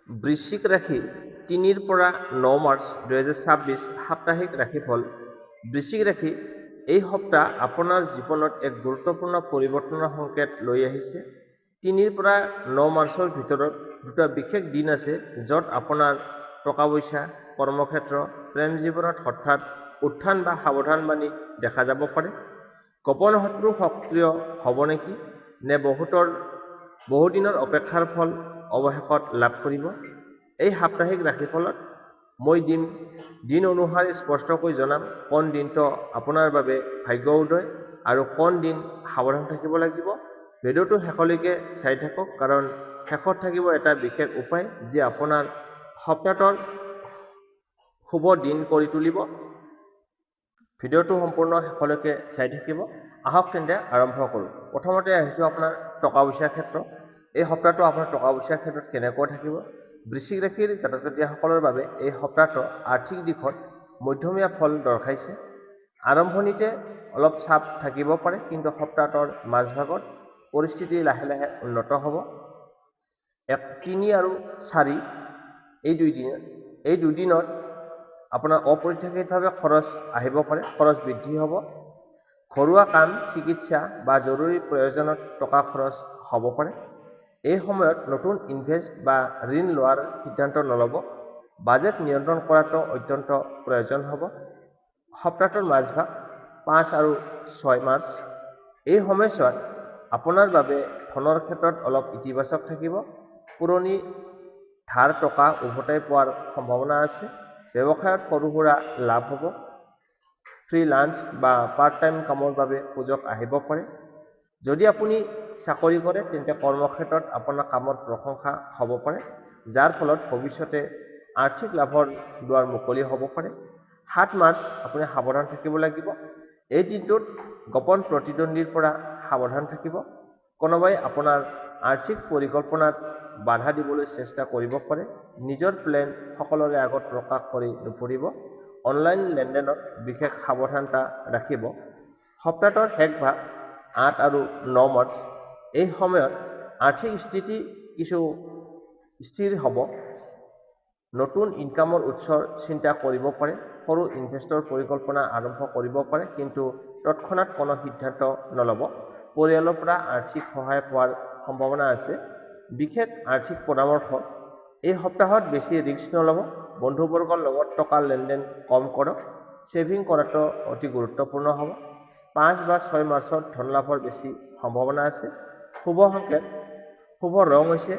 বৃশ্চিক ৰাশি ৩ৰ পৰা ৯ মাৰ্চ ২০২৬ সাপ্তাহিক ৰাশিফল। বৃশ্চিক ৰাশি এই সপ্তাহ আপোনাৰ জীৱনত এক গুৰুত্বপূৰ্ণ পৰিৱৰ্তনৰ সংকেত লৈ আহিছে। ৩ৰ পৰা ৯ মাৰ্চৰ ভিতৰত দুটা বিশেষ দিন আছে য'ত আপোনাৰ টকা পইচা, কৰ্মক্ষেত্ৰ, প্ৰেম জীৱনত হঠাৎ উত্থান বা সাৱধানবাণী দেখা যাব পাৰে। গোপন শত্ৰু সক্ৰিয় হ'ব নেকি, নে বহুদিনৰ অপেক্ষাৰ ফল অৱশেষত লাভ কৰিব? এই সাপ্তাহিক ৰাশিফলত মই দিন অনুসাৰে স্পষ্টকৈ জনাম কোন দিনটো আপোনাৰ বাবে ভাগ্য উদয় আৰু কোন দিন সাৱধান থাকিব লাগিব। ভিডিঅ'টো শেষলৈকে চাই থাকক, কাৰণ শেষত থাকিব এটা বিশেষ উপায় যি আপোনাৰ সপ্তাহটোৰ শুভ দিন কৰি তুলিব। ভিডিঅ'টো সম্পূৰ্ণ শেষলৈকে চাই থাকিব। আহক তেন্তে আৰম্ভ কৰোঁ। প্ৰথমতে আহিছোঁ আপোনাৰ টকা পইচাৰ ক্ষেত্ৰ। এই সপ্তাহটো আপোনাৰ টকা পইচাৰ ক্ষেত্ৰত কেনেকৈ থাকিব? বৃশ্চিক ৰাশিৰ জাতক জাতিসকলৰ বাবে এই সপ্তাহটো আৰ্থিক দিশত মধ্যমীয়া ফল দৰ্শাইছে। আৰম্ভণিতে অলপ চাপ থাকিব পাৰে, কিন্তু সপ্তাহটোৰ মাজভাগত পৰিস্থিতি লাহে লাহে উন্নত হ'ব। ৩ আৰু ৪ এই দুদিনত আপোনাৰ অপ্ৰত্যাশিতভাৱে খৰচ আহিব পাৰে, খৰচ বৃদ্ধি হ'ব। ঘৰুৱা কাম, চিকিৎসা বা জৰুৰী প্ৰয়োজনত টকা খৰচ হ'ব পাৰে। এই সময়ত নতুন ইনভেষ্ট বা ঋণ লোৱাৰ সিদ্ধান্ত নল'ব। বাজেট নিয়ন্ত্ৰণ কৰাটো অত্যন্ত প্ৰয়োজন হ'ব। সপ্তাহটোৰ মাজভাগ ৫ আৰু ৬ মাৰ্চ এই সময়ছোৱাত আপোনাৰ বাবে ধনৰ ক্ষেত্ৰত অলপ ইতিবাচক থাকিব। পুৰণি ধাৰ টকা উভতাই পোৱাৰ সম্ভাৱনা আছে। ব্যৱসায়ত সৰু সুৰা লাভ হ'ব। ফ্ৰীলান্স বা পাৰ্ট টাইম কামৰ বাবে সুযোগ আহিব পাৰে। যদি আপুনি চাকৰি কৰে তেন্তে কৰ্মক্ষেত্ৰত আপোনাৰ কামৰ প্ৰশংসা হ'ব পাৰে, যাৰ ফলত ভৱিষ্যতে আৰ্থিক লাভৰ দুৱাৰ মুকলি হ'ব পাৰে। ৭ মাৰ্চ আপুনি সাৱধান থাকিব লাগিব। এই দিনটোত গোপন প্ৰতিদ্বন্দ্বীৰ পৰা সাৱধান থাকিব। কোনোবাই আপোনাৰ আৰ্থিক পৰিকল্পনাত বাধা দিবলৈ চেষ্টা কৰিব পাৰে। নিজৰ প্লেন সকলোৰে আগত প্ৰকাশ কৰি নুফুৰিব। অনলাইন লেনদেনত বিশেষ সাৱধানতা ৰাখিব। সপ্তাহটোৰ শেষ ভাগ ৮ আৰু ৯ মাৰ্চ এই সময়ত আৰ্থিক স্থিতি কিছু স্থিৰ হ'ব। নতুন ইনকামৰ উৎসৰ চিন্তা কৰিব পাৰে। সৰু ইনভেষ্টৰ পৰিকল্পনা আৰম্ভ কৰিব পাৰে, কিন্তু তৎক্ষণাত কোনো সিদ্ধান্ত নল'ব। পৰিয়ালৰ পৰা আৰ্থিক সহায় পোৱাৰ সম্ভাৱনা আছে। বিশেষ আৰ্থিক পৰামৰ্শ এই সপ্তাহত বেছি ৰিস্ক নল'ব। বন্ধুবৰ্গৰ লগত টকাৰ লেনদেন কম কৰক। ছেভিং কৰাটো অতি গুৰুত্বপূৰ্ণ হ'ব। ৫ বা ৬ মাৰ্চত ধন লাভৰ বেছি সম্ভাৱনা আছে। শুভ সংকেত, শুভ ৰং হৈছে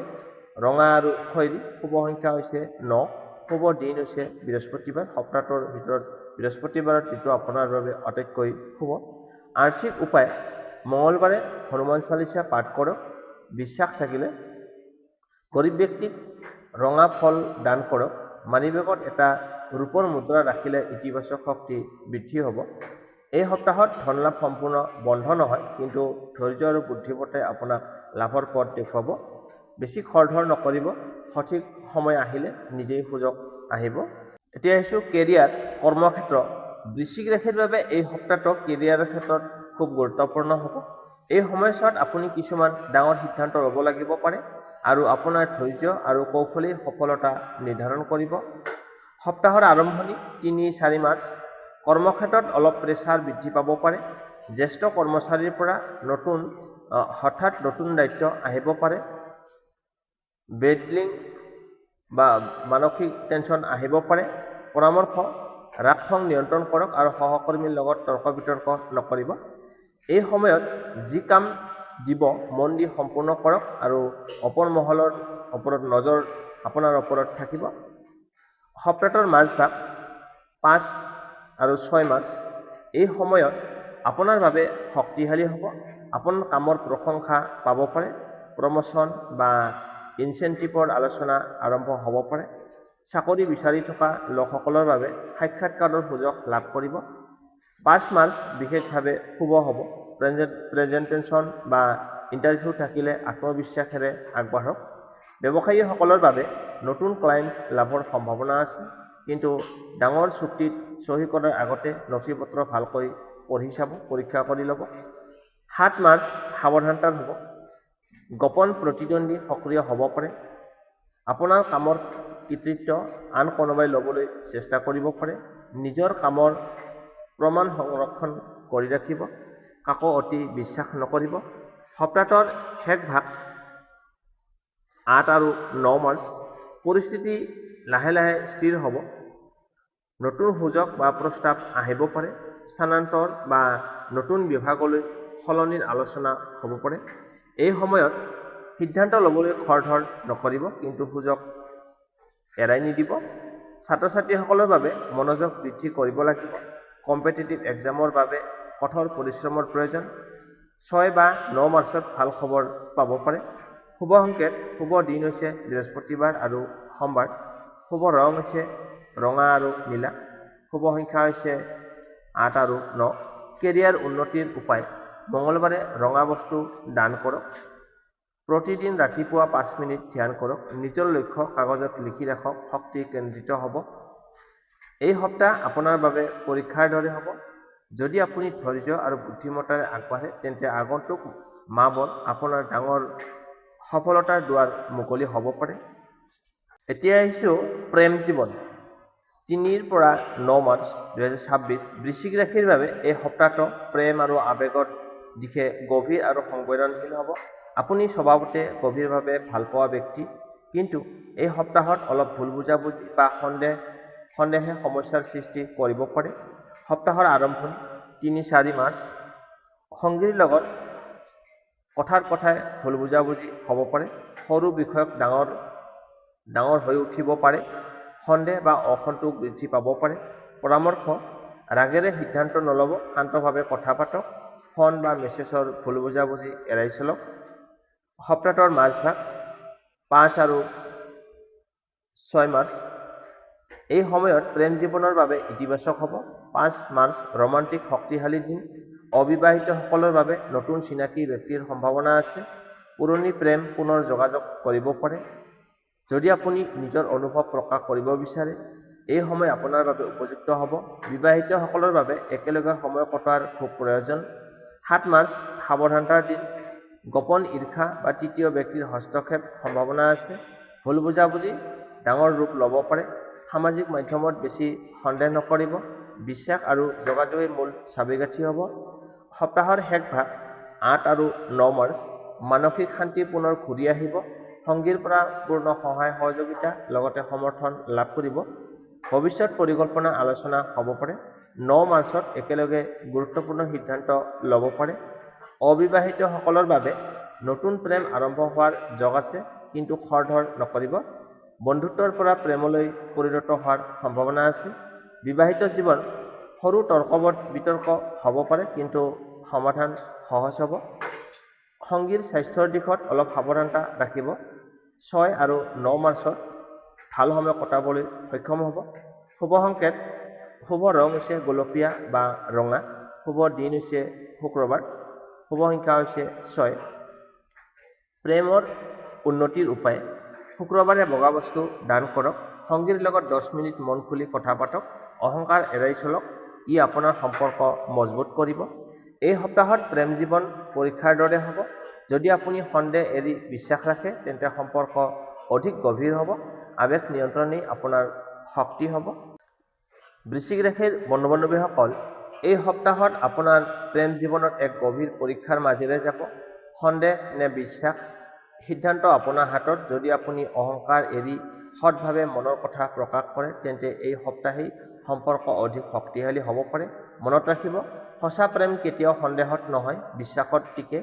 ৰঙা আৰু খয়েৰী। শুভ সংখ্যা হৈছে ৯। শুভ দিন হৈছে বৃহস্পতিবাৰ। সপ্তাহটোৰ ভিতৰত বৃহস্পতিবাৰৰ দিনটো আপোনাৰ বাবে আটাইতকৈ শুভ। আৰ্থিক উপায়, মঙলবাৰে হনুমান চালিচা পাঠ কৰক। বিশ্বাস থাকিলে গৰীব ব্যক্তিক ৰঙা ফল দান কৰক। মানিবেগত এটা ৰূপৰ মুদ্ৰা ৰাখিলে ইতিবাচক শক্তি বৃদ্ধি হ'ব। এই সপ্তাহত ধন লাভ সম্পূৰ্ণ বন্ধ নহয়, কিন্তু ধৈৰ্য আৰু বুদ্ধিমত্তাই আপোনাক লাভৰ পথ দেখুৱাব। বেছি খৰধৰ নকৰিব। সঠিক সময় আহিলে নিজেই সুযোগ আহিব। এতিয়া আহিছোঁ কেৰিয়াৰ, কৰ্মক্ষেত্ৰ। বৃশ্চিক ৰাশিৰ বাবে এই সপ্তাহটো কেৰিয়াৰৰ ক্ষেত্ৰত খুব গুৰুত্বপূৰ্ণ হ'ব। এই সময়ছোৱাত আপুনি কিছুমান ডাঙৰ সিদ্ধান্ত ল'ব লাগিব পাৰে, আৰু আপোনাৰ ধৈৰ্য আৰু কৌশলেই সফলতা নিৰ্ধাৰণ কৰিব। সপ্তাহৰ আৰম্ভণি ৩-৪ মাৰ্চ কৰ্মক্ষেত্ৰত অলপ প্ৰেছাৰ বৃদ্ধি পাব পাৰে। জ্যেষ্ঠ কৰ্মচাৰীৰ পৰা হঠাৎ নতুন দায়িত্ব আহিব পাৰে। বেডলিং বা মানসিক টেনশ্যন আহিব পাৰে। পৰামৰ্শ, ৰাগ খং নিয়ন্ত্ৰণ কৰক আৰু সহকৰ্মীৰ লগত তৰ্ক বিতৰ্ক নকৰিব। এই সময়ত যি কাম দিব মন দি সম্পূৰ্ণ কৰক, আৰু অপৰ মহলৰ ওপৰত নজৰ আপোনাৰ ওপৰত থাকিব। সপ্তাহটোৰ মাজভাগ ৫ আৰু ৬ মাৰ্চ এই সময়ত আপোনাৰ বাবে শক্তিশালী হ'ব। আপোনাৰ কামৰ প্ৰশংসা পাব পাৰে। প্ৰমোশ্যন বা ইনচেণ্টিভৰ আলোচনা আৰম্ভ হ'ব পাৰে। চাকৰি বিচাৰি থকা লোকসকলৰ বাবে সাক্ষাৎকাৰৰ সুযোগ লাভ কৰিব। ৫ মাৰ্চ বিশেষভাৱে শুভ হ'ব। প্ৰেজেণ্টেশ্যন বা ইণ্টাৰভিউ থাকিলে আত্মবিশ্বাসেৰে আগবাঢ়ক। ব্যৱসায়ীসকলৰ বাবে নতুন ক্লায়েণ্ট লাভৰ সম্ভাৱনা আছে, কিন্তু ডাঙৰ চুক্তিত চহী কৰাৰ আগতে নথিপত্ৰ ভালকৈ পঢ়ি চাব, পৰীক্ষা কৰি ল'ব। ৭ মাৰ্চ সাৱধানতাৰ হ'ব। গোপন প্ৰতিদ্বন্দ্বী সক্ৰিয় হ'ব পাৰে। আপোনাৰ কামৰ কৃতিত্ব আন কোনোবাই ল'বলৈ চেষ্টা কৰিব পাৰে। নিজৰ কামৰ প্ৰমাণ সংৰক্ষণ কৰি ৰাখিব। কাকো অতি বিশ্বাস নকৰিব। সপ্তাহটোৰ শেষ ভাগ 8 আৰু 9 মাৰ্চ পৰিস্থিতি লাহে লাহে স্থিৰ হ'ব। নতুন সুযোগ বা প্ৰস্তাৱ আহিব পাৰে। স্থানান্তৰ বা নতুন বিভাগলৈ সলনিৰ আলোচনা হ'ব পাৰে। এই সময়ত সিদ্ধান্ত ল'বলৈ খৰধৰ নকৰিব, কিন্তু সুযোগ এৰাই নিদিব। ছাত্ৰ-ছাত্ৰীসকলৰ বাবে মনোযোগ বৃদ্ধি কৰিব লাগিব। কম্পিটিটিভ এক্সামৰ বাবে কঠোৰ পৰিশ্ৰমৰ প্ৰয়োজন। 6 বা 9 মাৰ্চত ভাল খবৰ পাব পাৰে। শুভ সংকেত: শুভ দিন হৈছে বৃহস্পতিবাৰ আৰু সোমবাৰ। শুভ ৰং হৈছে ৰঙা আৰু নীলা। শুভ সংখ্যা হৈছে 8 আৰু 9। কেৰিয়াৰ উন্নতিৰ উপায়: মঙলবাৰে ৰঙা বস্তু দান কৰক। প্ৰতিদিন ৰাতিপুৱা 5 মিনিট ধ্যান কৰক। নিজৰ লক্ষ্য কাগজত লিখি ৰাখক। শক্তি কেন্দ্ৰিত হ'ব। এই সপ্তাহ আপোনাৰ বাবে পৰীক্ষাৰ দৰে হ'ব। যদি আপুনি ধৈৰ্য আৰু বুদ্ধিমত্তাৰে আগবাঢ়ে, তেন্তে আগন্তুক মাহবোৰ আপোনাৰ ডাঙৰ সফলতাৰ দুৱাৰ মুকলি হ'ব পাৰে। এতিয়া আহিছোঁ প্ৰেম জীৱন। 3 পৰা 9 মাৰ্চ 2026 বৃশ্চিক ৰাশিৰ বাবে এই সপ্তাহটো প্ৰেম আৰু আৱেগৰ দিশে গভীৰ আৰু সংবেদনশীল হ'ব। আপুনি স্বভাৱতে গভীৰভাৱে ভালপোৱা ব্যক্তি, কিন্তু এই সপ্তাহত অলপ ভুল বুজাবুজি বা সন্দেহে সমস্যাৰ সৃষ্টি কৰিব পাৰে। সপ্তাহৰ আৰম্ভণি 3-4 মাৰ্চ সংগীৰ লগত কথাই ভুল বুজাবুজি হ'ব পাৰে। সৰু বিষয়ক ডাঙৰ হৈ উঠিব পাৰে। সন্দেহ বা অসন্তোষ বৃদ্ধি পাব পাৰে। পৰামৰ্শ: ৰাগেৰে সিদ্ধান্ত নল'ব। শান্তভাৱে কথা পাতক। ফোন বা মেছেজৰ ভুল বুজাবুজি এৰাই চলক। সপ্তাহটোৰ মাজভাগ 5 আৰু 6 মাৰ্চ এই সময়ত প্ৰেম জীৱনৰ বাবে ইতিবাচক হ'ব। 5 মাৰ্চ ৰোমান্টিক শক্তিশালী দিন। অবিবাহিতসকলৰ বাবে নতুন চিনাকি ব্যক্তিৰ সম্ভাৱনা আছে। পুৰণি প্ৰেম পুনৰ যোগাযোগ কৰিব পাৰে। যদি আপুনি নিজৰ অনুভৱ প্ৰকাশ কৰিব বিচাৰে, এই সময় আপোনাৰ বাবে উপযুক্ত হ'ব। বিবাহিতসকলৰ বাবে একেলগে সময় কটোৱাৰ খুব প্ৰয়োজন। 7 মাৰ্চ সাৱধানতাৰ দিন। গোপন ঈৰ্ষা বা তৃতীয় ব্যক্তিৰ হস্তক্ষেপ সম্ভাৱনা আছে। ভুল বুজাবুজি ডাঙৰ ৰূপ ল'ব পাৰে। সামাজিক মাধ্যমত বেছি সন্দেহ নকৰিব। বিশ্বাস আৰু যোগাযোগেই মূল চাবিকাঠি হ'ব। সপ্তাহৰ শেষ ভাগ 8 আৰু 9 মাৰ্চ মানসিক শান্তি পুনৰ ঘূৰি আহিব। সংগীৰ পৰা পূৰ্ণ সহায় সহযোগিতা লগতে সমৰ্থন লাভ কৰিব। ভৱিষ্যত পৰিকল্পনা আলোচনা হ'ব পাৰে। 9 মাৰ্চত একেলগে গুৰুত্বপূৰ্ণ সিদ্ধান্ত ল'ব পাৰে। অবিবাহিতসকলৰ বাবে নতুন প্ৰেম আৰম্ভ হোৱাৰ যোগ আছে, কিন্তু খৰধৰ নকৰিব। বন্ধুত্বৰ পৰা প্ৰেমলৈ পৰিণত হোৱাৰ সম্ভাৱনা আছে। বিবাহিত জীৱন সৰু তৰ্কবোধ বিতৰ্ক হ'ব পাৰে, কিন্তু সমাধান সহজ হ'ব। সংগীৰ স্বাস্থ্যৰ দিশত অলপ সাৱধানতা ৰাখিব। 6 আৰু 9 মাৰ্চত ভাল সময় কটাবলৈ সক্ষম হ'ব। শুভ সংকেত: শুভ ৰং হৈছে গোলপীয়া বা ৰঙা। শুভ দিন হৈছে শুক্ৰবাৰ। শুভ সংখ্যা হৈছে 6। প্ৰেমৰ উন্নতিৰ উপায়: শুক্ৰবাৰে বগা বস্তু দান কৰক। সংগীৰ লগত 10 মিনিট মন খুলি কথা পাতক। অহংকাৰ এৰাই চলক। ই আপোনাৰ সম্পৰ্ক মজবুত কৰিব। এই সপ্তাহত প্ৰেম জীৱন পৰীক্ষাৰ দৰে হ'ব। যদি আপুনি সন্দেহ এৰি বিশ্বাস ৰাখে, তেন্তে সম্পৰ্ক অধিক গভীৰ হ'ব। আৱেগ নিয়ন্ত্ৰণেই আপোনাৰ শক্তি হ'ব। বৃশ্চিক ৰাশিৰ বন্ধু-বান্ধৱীসকল, এই সপ্তাহত আপোনাৰ প্ৰেম জীৱনত এক গভীৰ পৰীক্ষাৰ মাজেৰে যাব। সন্দেহ নে বিশ্বাস? সিদ্ধান্ত আপোনাৰ হাতত। যদি আপুনি অহংকাৰ এৰি সৎভাৱে মনৰ কথা প্ৰকাশ কৰে, তেন্তে এই সপ্তাহেই সম্পৰ্ক অধিক শক্তিশালী হ'ব পাৰে। মনত ৰাখিব, সঁচা প্ৰেম কেতিয়াও সন্দেহত নহয়, বিশ্বাসত টিকে।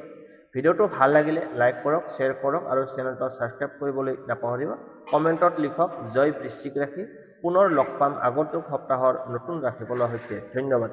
ভিডিঅ'টো ভাল লাগিলে লাইক কৰক, শ্বেয়াৰ কৰক আৰু চেনেলটো ছাবস্ক্ৰাইব কৰিবলৈ নাপাহৰিব। কমেণ্টত লিখক জয় বৃশ্চিক ৰাশি। পুনৰ লগ পাম আগন্তুক সপ্তাহৰ নতুন ৰাশিফলৰ সৈতে। ধন্যবাদ।